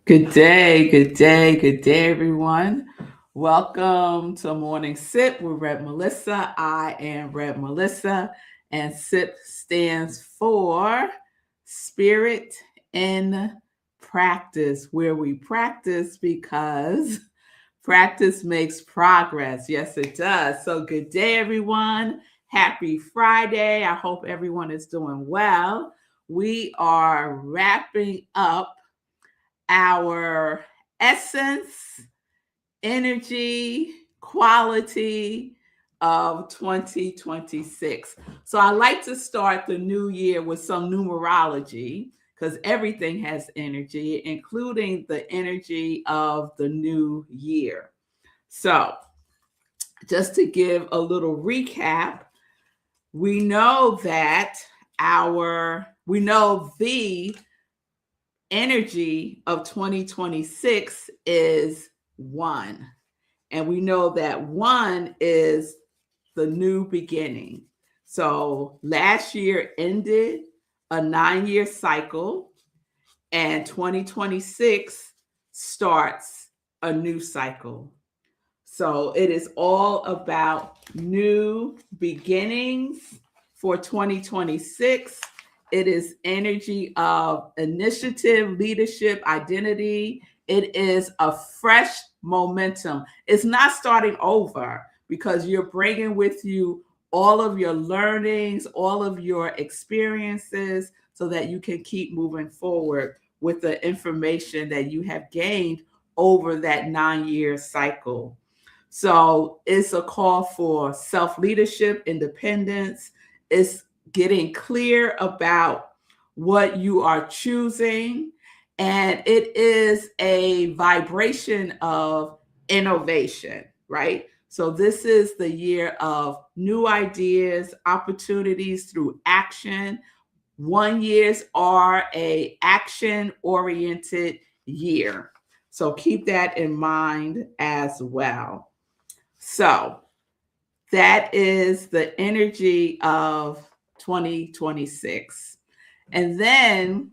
Good day, good day, good day, everyone. Welcome to Morning Sip with Red Melissa. I am Red Melissa, and SIP stands for Spirit in Practice, where we practice because practice makes progress. Yes, it does. So, good day, everyone. Happy Friday. I hope everyone is doing well. We are wrapping up our essence, energy, quality of 2026. So I like to start the new year with some numerology because everything has energy, including the energy of the new year. So, just to give a little recap, we know that the energy of 2026 is one. And we know that one is the new beginning. So last year ended a 9-year cycle, and 2026 starts a new cycle. So it is all about new beginnings for 2026. It is energy of initiative, leadership, identity. It is a fresh momentum. It's not starting over because you're bringing with you all of your learnings, all of your experiences, so that you can keep moving forward with the information that you have gained over that 9-year cycle. So it's a call for self leadership, independence. It's getting clear about what you are choosing. And it is a vibration of innovation, right? So this is the year of new ideas, opportunities through action. 1 years are a action oriented year. So keep that in mind as well. So that is the energy of 2026. And then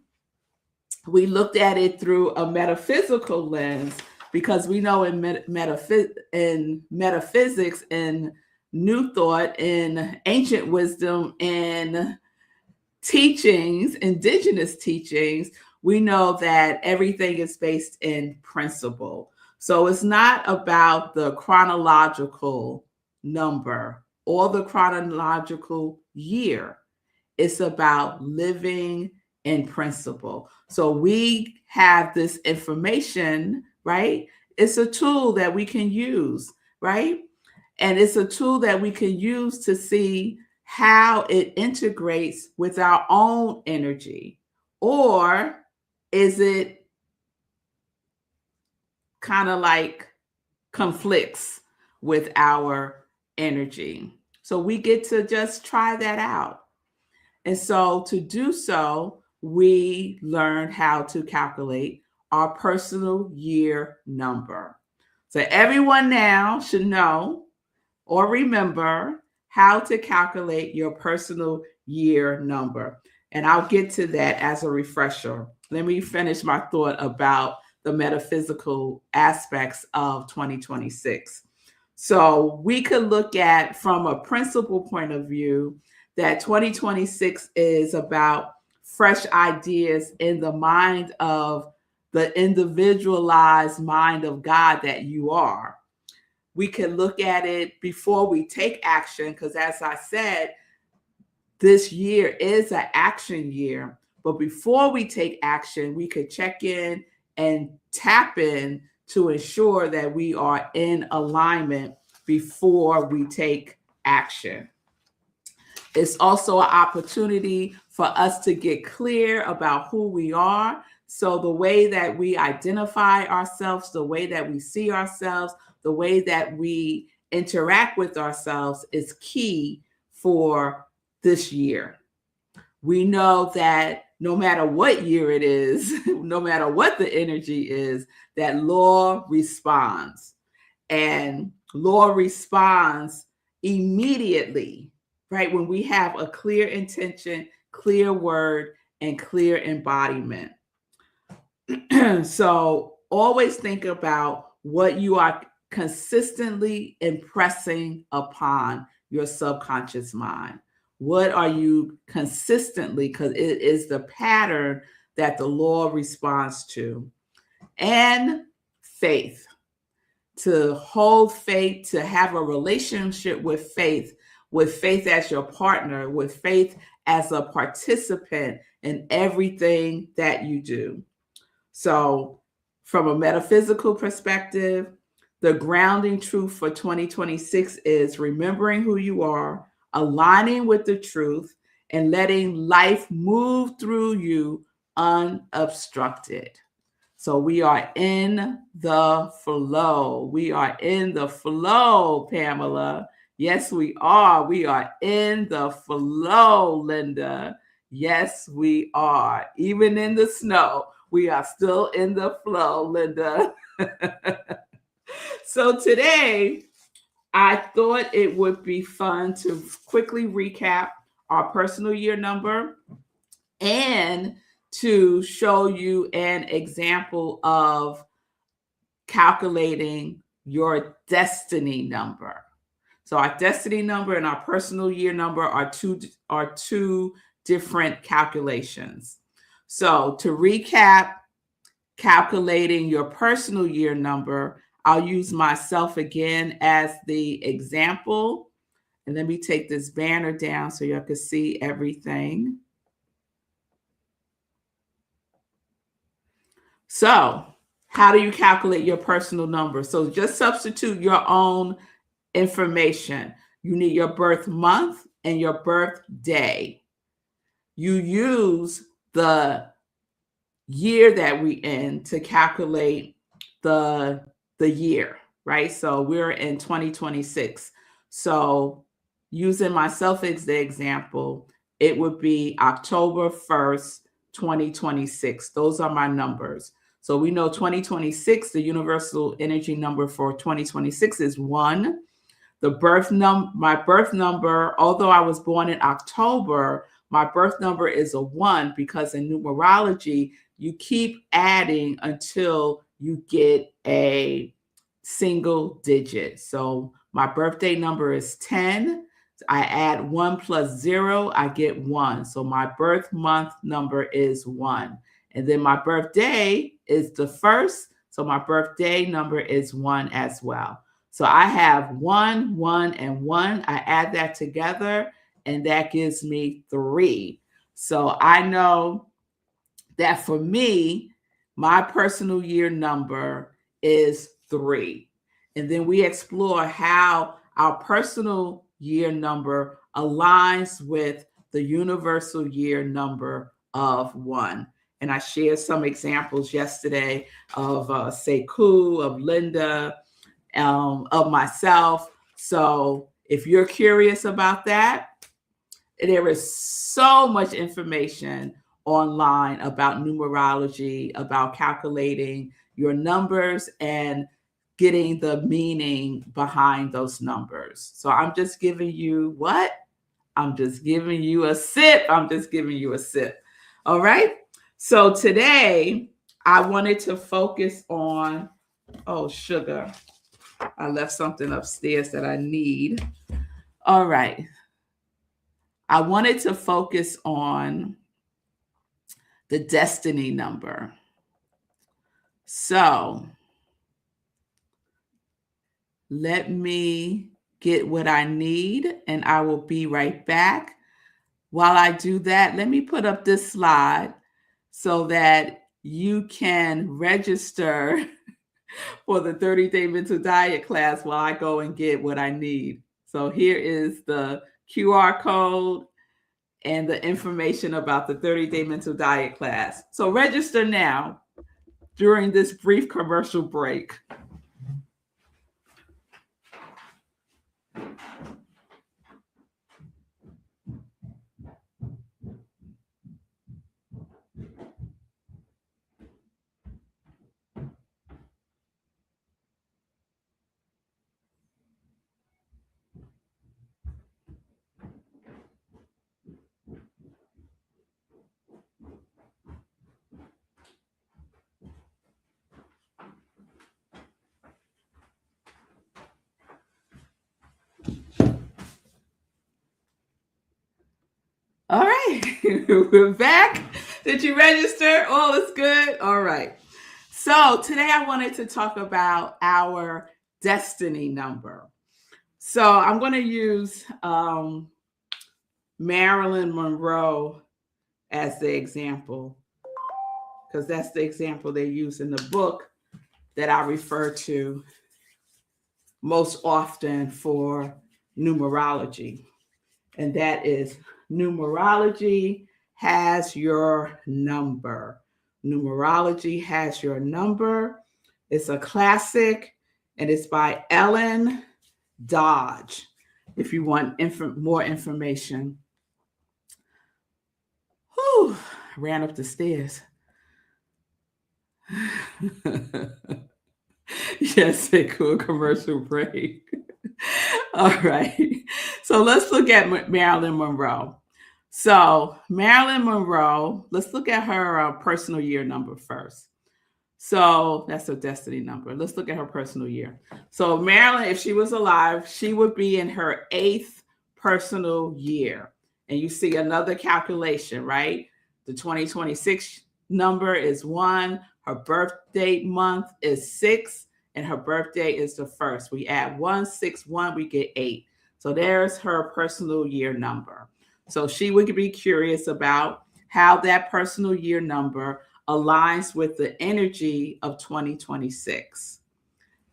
we looked at it through a metaphysical lens because we know in metaphysics, in New Thought, in ancient wisdom, in teachings, indigenous teachings, we know that everything is based in principle. So it's not about the chronological number or the chronological year. It's about living in principle. So we have this information, right? It's a tool that we can use, right? And it's a tool that we can use to see how it integrates with our own energy. Or is it kind of like conflicts with our energy? So we get to just try that out. And so to do so, we learn how to calculate our personal year number. So everyone now should know or remember how to calculate your personal year number. And I'll get to that as a refresher. Let me finish my thought about the metaphysical aspects of 2026. So we could look at, from a principle point of view, that 2026 is about fresh ideas in the mind of the individualized mind of God that you are. We can look at it before we take action, because as I said, this year is an action year. But before we take action, we could check in and tap in to ensure that we are in alignment before we take action. It's also an opportunity for us to get clear about who we are. So the way that we identify ourselves, the way that we see ourselves, the way that we interact with ourselves is key for this year. We know that no matter what year it is, no matter what the energy is, that law responds. And law responds immediately, right? When we have a clear intention, clear word, and clear embodiment. So always think about what you are consistently impressing upon your subconscious mind. What are you consistently, because it is the pattern that the law responds to. And faith, to hold faith, to have a relationship with faith as your partner, with faith as a participant in everything that you do. So, from a metaphysical perspective, the grounding truth for 2026 is remembering who you are, aligning with the truth, and letting life move through you unobstructed. So we are in the flow. We are in the flow, Pamela. Yes, we are. We are in the flow, Linda. Yes, we are. Even in the snow, we are still in the flow, Linda. So today, I thought it would be fun to quickly recap our personal year number and to show you an example of calculating your destiny number. So our destiny number and our personal year number are two different calculations. So to recap, calculating your personal year number, I'll use myself again as the example. And let me take this banner down so you can see everything. So, how do you calculate your personal number? So, just substitute your own information. You need your birth month and your birth day. You use the year that we in to calculate the year, right? So we're in 2026. So using myself as the example, it would be October 1st, 2026. Those are my numbers. So we know 2026, the universal energy number for 2026 is 1. My birth number, although I was born in October, my birth number is a 1 because in numerology, you keep adding until you get a single digit. So my birthday number is 10. I add 1 plus 0, I get 1. So my birth month number is 1. And then my birthday is the 1st. So my birthday number is 1 as well. So I have 1, 1, and 1. I add that together, and that gives me 3. So I know that for me, my personal year number is 3. And then we explore how our personal year number aligns with the universal year number of 1. And I shared some examples yesterday of Sekou, of Linda, of myself. So if you're curious about that, there is so much information online about numerology, about calculating your numbers and getting the meaning behind those numbers. So I'm just giving you what? I'm just giving you a sip. I'm just giving you a sip. All right. So today I wanted to focus on, oh, sugar. I left something upstairs that I need. All right. I wanted to focus on the destiny number. So let me get what I need and I will be right back. While I do that, let me put up this slide so that you can register for the 30-day mental diet class while I go and get what I need. So here is the QR code and the information about the 30-day mental diet class. So register now during this brief commercial break. We're back. Did you register? All is good? All right. So today I wanted to talk about our destiny number. So I'm going to use Marilyn Monroe as the example, because that's the example they use in the book that I refer to most often for numerology. And that is numerology has your number. Numerology has your number. It's a classic, and it's by Ellen Dodge. If you want more information. Whew, ran up the stairs. Yes, a cool commercial break. All right. So let's look at Marilyn Monroe. So Marilyn Monroe, let's look at her personal year number first. So that's her destiny number. Let's look at her personal year. So Marilyn, if she was alive, she would be in her 8th personal year. And you see another calculation, right? The 2026 number is 1. Her birthday month is 6. And her birthday is the 1st. We add 1, 6, 1, we get 8. So there's her personal year number. So she would be curious about how that personal year number aligns with the energy of 2026.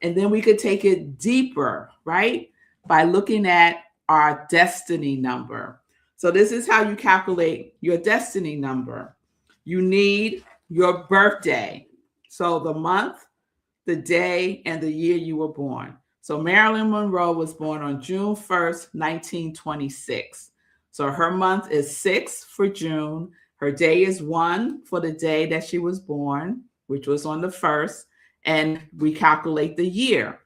And then we could take it deeper, right? By looking at our destiny number. So this is how you calculate your destiny number. You need your birthday. So the month, the day, and the year you were born. So Marilyn Monroe was born on June 1st, 1926. So her month is 6 for June. Her day is 1 for the day that she was born, which was on the 1st. And we calculate the year.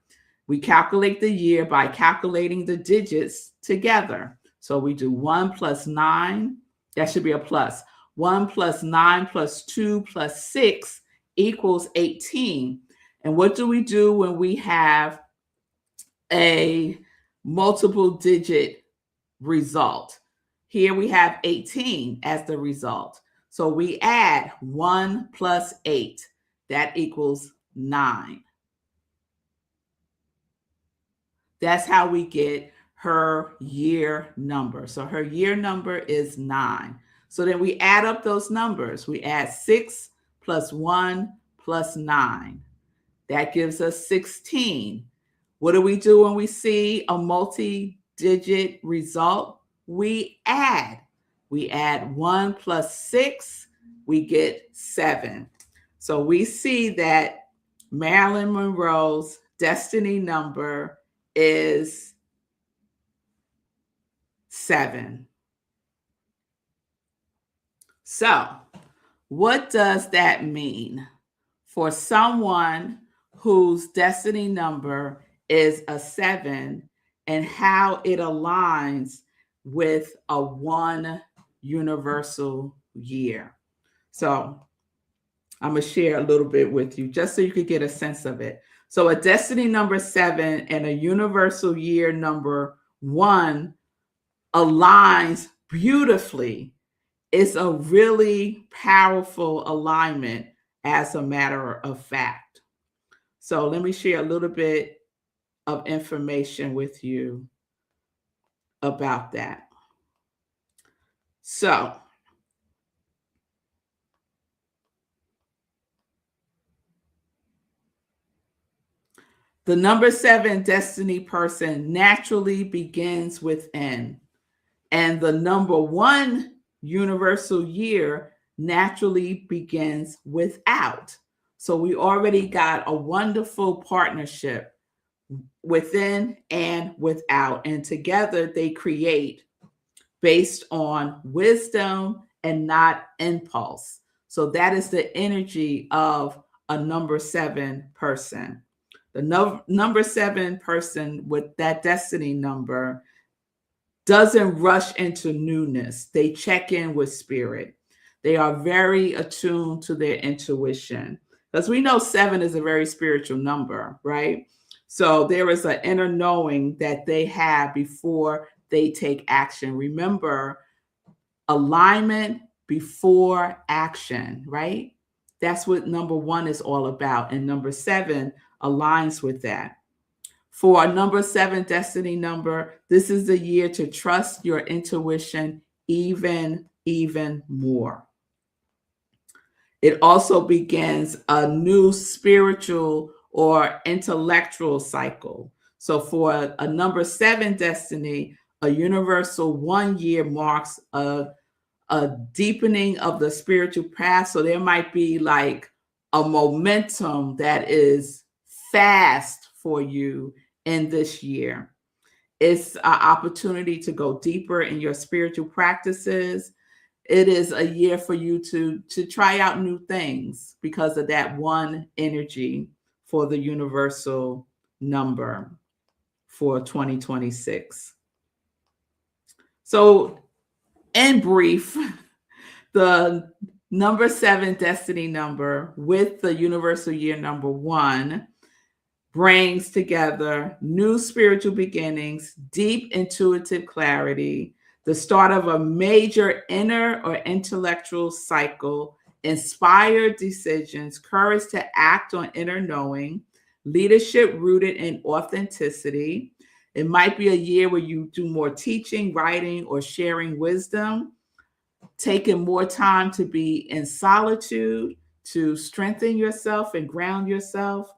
We calculate the year by calculating the digits together. So we do 1 plus 9. That should be a plus. 1 plus 9 plus 2 plus 6 equals 18. And what do we do when we have a multiple digit result? Here we have 18 as the result. So we add 1 plus 8. That equals 9. That's how we get her year number. So her year number is 9. So then we add up those numbers. We add 6 plus 1 plus 9. That gives us 16. What do we do when we see a multi-digit result? We add. We add 1 plus 6, we get 7. So we see that Marilyn Monroe's destiny number is 7. So what does that mean for someone whose destiny number is a 7 and how it aligns with a 1 universal year? So I'm going to share a little bit with you just so you could get a sense of it. So a destiny number 7 and a universal year number 1 aligns beautifully. It's a really powerful alignment, as a matter of fact. So let me share a little bit of information with you about that. So the number 7 destiny person naturally begins within, and the number 1 universal year naturally begins without. So we already got a wonderful partnership within and without, and together they create based on wisdom and not impulse. So that is the energy of a number 7 person. The number 7 person with that destiny number doesn't rush into newness. They check in with spirit. They are very attuned to their intuition. Because we know 7 is a very spiritual number, right? So there is an inner knowing that they have before they take action. Remember, alignment before action, right? That's what number 1 is all about. And number 7 aligns with that. For a number 7 destiny number, this is the year to trust your intuition even more. It also begins a new spiritual or intellectual cycle. So for a number 7 destiny, a universal 1 year marks a deepening of the spiritual path. So there might be like a momentum that is fast for you in this year. It's an opportunity to go deeper in your spiritual practices. It is a year for you to try out new things because of that 1 energy for the universal number for 2026. So in brief, the number 7 destiny number with the universal year number 1 brings together new spiritual beginnings, deep intuitive clarity, the start of a major inner or intellectual cycle, inspired decisions, courage to act on inner knowing, leadership rooted in authenticity. It might be a year where you do more teaching, writing, or sharing wisdom, taking more time to be in solitude, to strengthen yourself and ground yourself.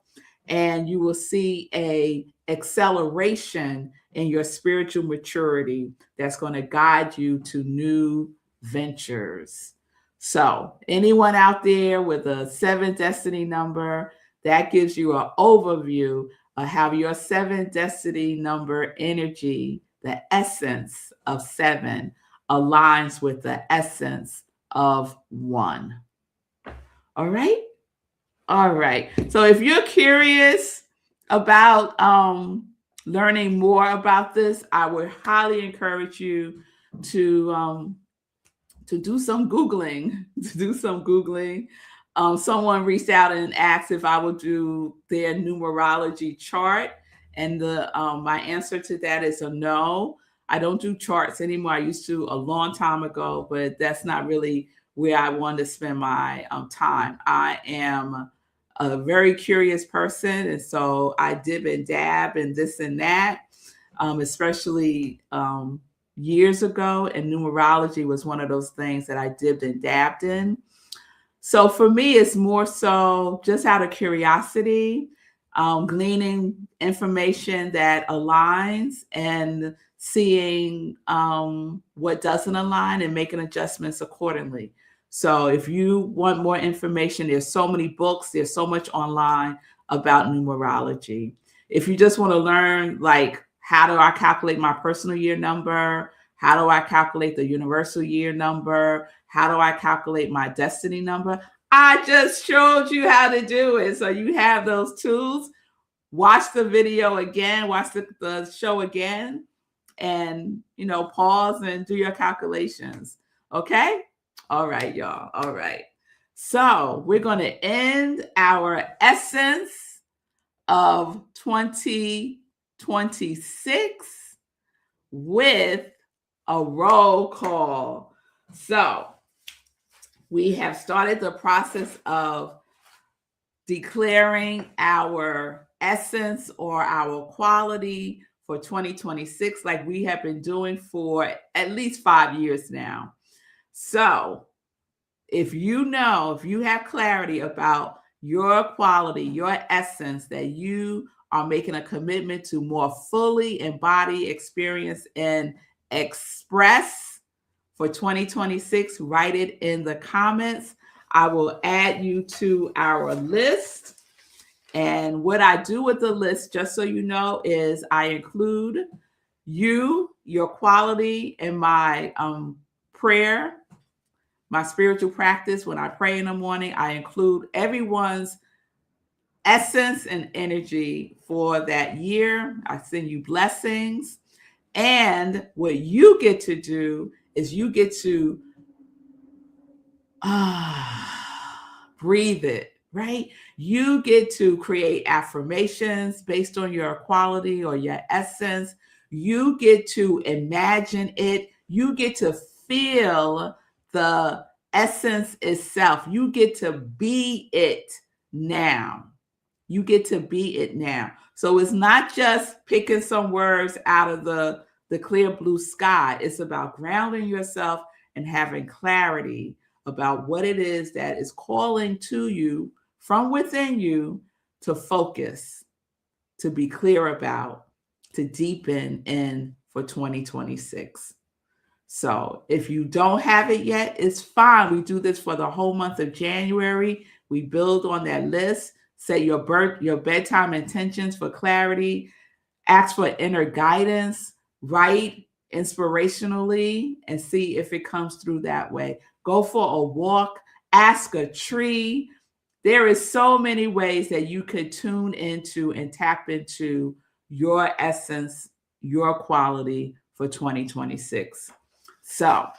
And you will see a acceleration in your spiritual maturity that's going to guide you to new ventures. So anyone out there with a 7 destiny number, that gives you an overview of how your 7 destiny number energy, the essence of 7, aligns with the essence of 1. All right? All right. So if you're curious about learning more about this, I would highly encourage you to do some Googling. Someone reached out and asked if I would do their numerology chart, and my answer to that is a no. I don't do charts anymore. I used to a long time ago, but that's not really where I want to spend my time. I am a very curious person, and so I dib and dab and this and that, especially years ago, and numerology was one of those things that I dibbed and dabbed in. So for me, it's more so just out of curiosity, gleaning information that aligns and seeing what doesn't align and making adjustments accordingly. So if you want more information, there's so many books, there's so much online about numerology. If you just want to learn, like, how do I calculate my personal year number? How do I calculate the universal year number? How do I calculate my destiny number? I just showed you how to do it. So you have those tools. Watch the video again, watch the show again, and, pause and do your calculations. Okay? All right, y'all. All right. So we're going to end our essence of 2026 with a roll call. So we have started the process of declaring our essence or our quality for 2026, like we have been doing for at least 5 years now. So if you have clarity about your quality, your essence, that you are making a commitment to more fully embody, experience, and express for 2026, write it in the comments. I will add you to our list. And what I do with the list, just so you know, is I include you, your quality, in my prayer, my spiritual practice. When I pray in the morning, I include everyone's essence and energy for that year. I send you blessings. And what you get to do is you get to breathe it, right? You get to create affirmations based on your quality or your essence. You get to imagine it. You get to feel the essence itself. You get to be it now. You get to be it now. So it's not just picking some words out of the clear blue sky. It's about grounding yourself and having clarity about what it is that is calling to you from within you to focus, to be clear about, to deepen in for 2026. So if you don't have it yet, it's fine. We do this for the whole month of January. We build on that list, set your bedtime intentions for clarity, ask for inner guidance, write inspirationally, and see if it comes through that way. Go for a walk, ask a tree. There is so many ways that you could tune into and tap into your essence, your quality for 2026. So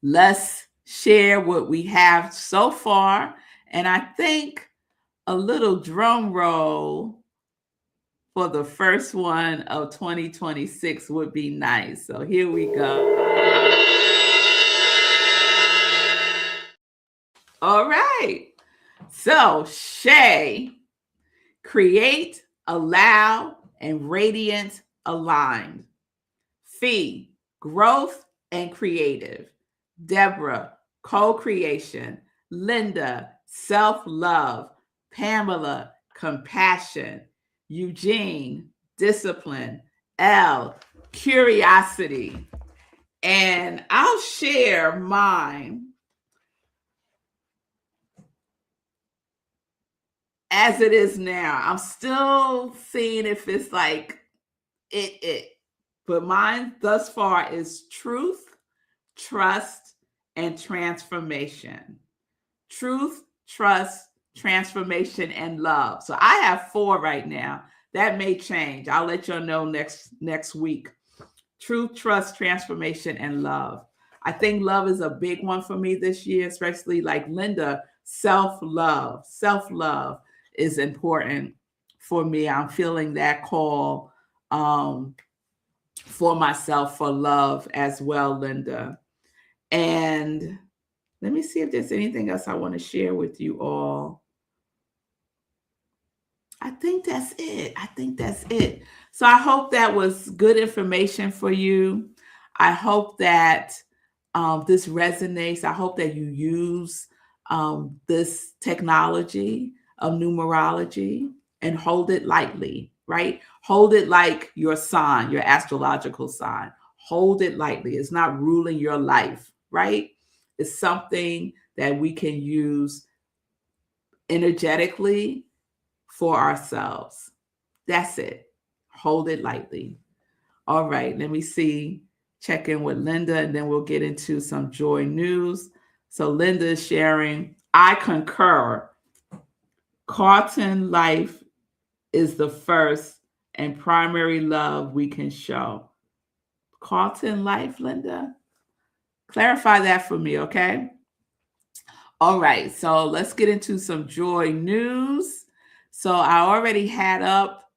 let's share what we have so far. And I think a little drum roll for the first one of 2026 would be nice. So here we go. All right. So Shay, create, allow, and radiant aligned. Fee, growth and creative. Deborah, co-creation. Linda, self-love. Pamela, compassion. Eugene, discipline. L, curiosity. And I'll share mine as it is now. I'm still seeing if it's like it. But mine thus far is truth, trust, and transformation. Truth, trust, transformation, and love. So I have 4 right now. That may change. I'll let you know next week. Truth, trust, transformation, and love. I think love is a big one for me this year, especially like Linda, self-love. Self-love is important for me. I'm feeling that call for myself for love as well, Linda. And let me see if there's anything else I want to share with you all. I think that's it. So I hope that was good information for you. I hope that this resonates. I hope that you use this technology of numerology and hold it lightly, right? Hold it like your sign, your astrological sign. Hold it lightly. It's not ruling your life, right? It's something that we can use energetically for ourselves. That's it. Hold it lightly. All right, let me see. Check in with Linda, and then we'll get into some joy news. So Linda is sharing, I concur. Carlton life is the first and primary love we can show. Carlton life, Linda? Clarify that for me, okay? All right, so let's get into some joy news. So I already had up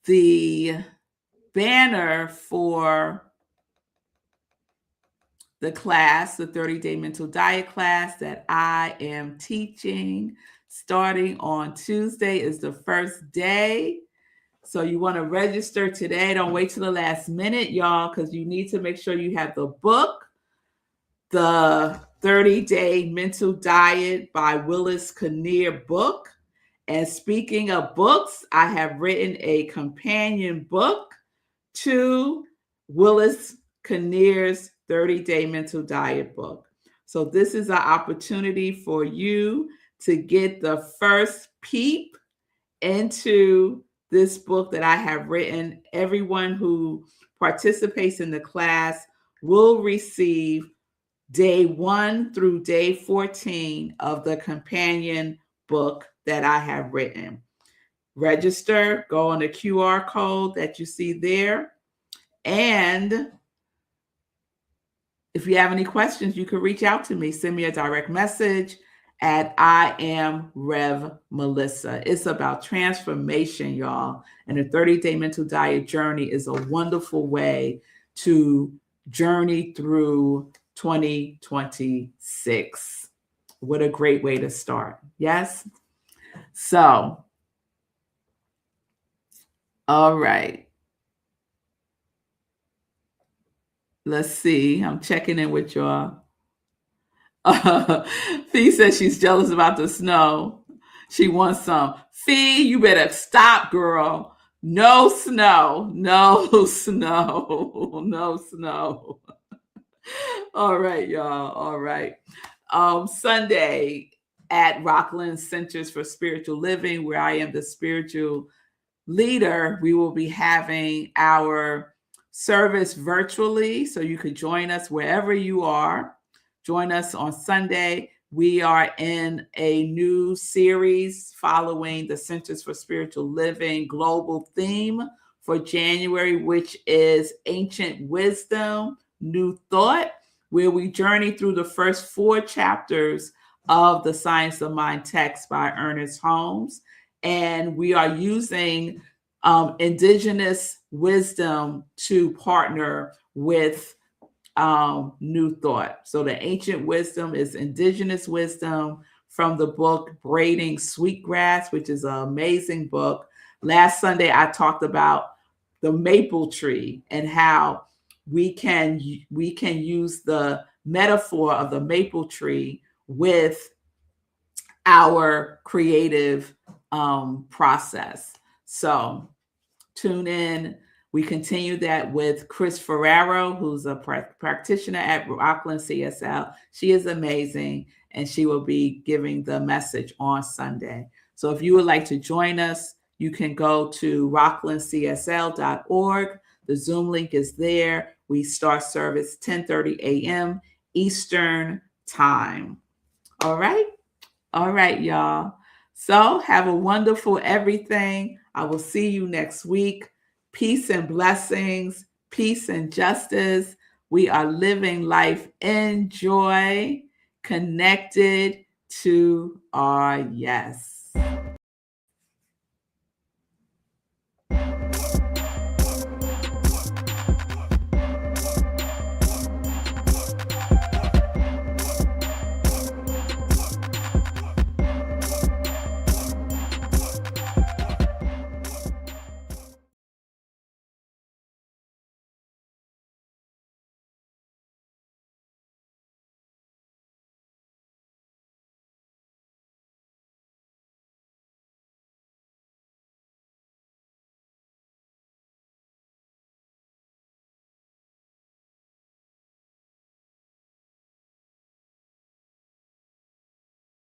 the banner for the class, the 30-day mental diet class that I am teaching starting on Tuesday is the first day. So you want to register today. Don't wait till the last minute, y'all, because you need to make sure you have the book, the 30-day mental diet by Willis Kinnear book. And speaking of books, I have written a companion book to Willis Kinnear's 30-day mental diet book. So this is an opportunity for you to get the first peep into this book that I have written. Everyone who participates in the class will receive day 1 through day 14 of the companion book that I have written. Register, go on the QR code that you see there. And if you have any questions, you can reach out to me. Send me a direct message at I am Rev Melissa. It's about transformation, y'all. And the 30-day mental diet journey is a wonderful way to journey through 2026. What a great way to start. Yes. So, all right. Let's see. I'm checking in with y'all. Fee says she's jealous about the snow. She wants some. Fee, you better stop, girl. No snow. No snow. No snow. All right, y'all. All right. Sunday at Rockland Centers for Spiritual Living, where I am the spiritual leader, we will be having our service virtually. So you could join us wherever you are. Join us on Sunday. We are in a new series following the Centers for Spiritual Living global theme for January, which is Ancient Wisdom, New Thought, where we journey through the first 4 chapters of the Science of Mind text by Ernest Holmes. And we are using indigenous wisdom to partner with New Thought. So the ancient wisdom is indigenous wisdom from the book Braiding Sweetgrass, which is an amazing book. Last Sunday, I talked about the maple tree and how we can use the metaphor of the maple tree with our creative process. So tune in. We continue that with Chris Ferraro, who's a practitioner at Rockland CSL. She is amazing, and she will be giving the message on Sunday. So if you would like to join us, you can go to rocklandcsl.org. The Zoom link is there. We start service 10:30 a.m. Eastern Time. All right? All right, y'all. So have a wonderful everything. I will see you next week. Peace and blessings, peace and justice. We are living life in joy, connected to our yes.